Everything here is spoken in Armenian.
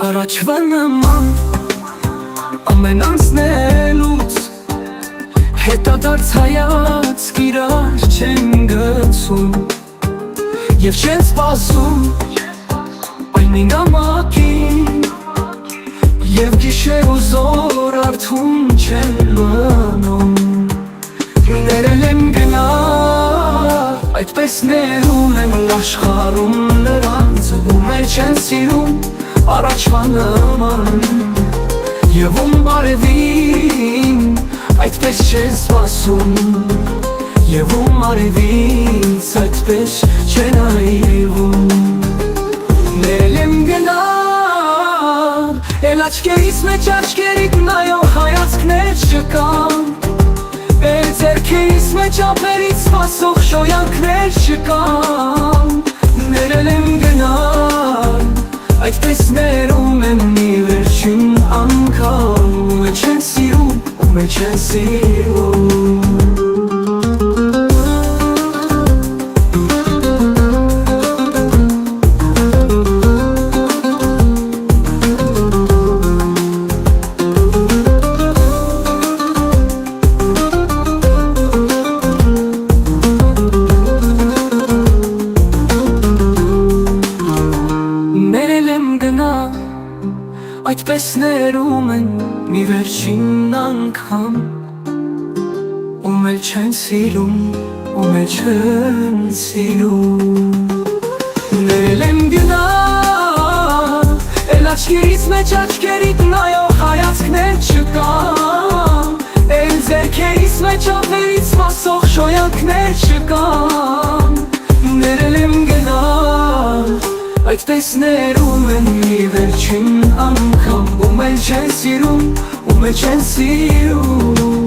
Առաջվա նման ամեն անցնելուց հետադարձ հայացք իրար չեն գցում և չեն սպասում այն նամակին և գիշեր ու զոր արթուն չեն մնում ներել եմ գնալ այդպես ներում եմ աշխարհում նրանց ում էլ չեն սիրում առաջվա նման և ում բարևին այդպես չեն սպասում և ում արևից այդպես չեն այրվում ներել եմ գնալ էլ աչքերիս մեջ աչքերիդ նայող հայացքներ չկան էլ ձեռքերիս մեջ ափերից սպասող շոյանքներ չկան ներել եմ գնալ այդպես ներում եմ մի վերջին անգամ ում է չեն սիրում, ում է չեն սիրում Այդպես ներում են մի վերջին անգամ ում էլ չեն սիրում, ում էլ չեն սիրում ներել եմ գնալ էլ աչքերից մեջ աչքերիդ նայող հայացքներ չկան էլ ձեռքերիս մեջ ափերից սպասող շոյանքներ չկան ներել եմ գնալ այդպես ներում են մի վերջին անգամ ում էլ չեն սիրում, ում էլ չեն սիրում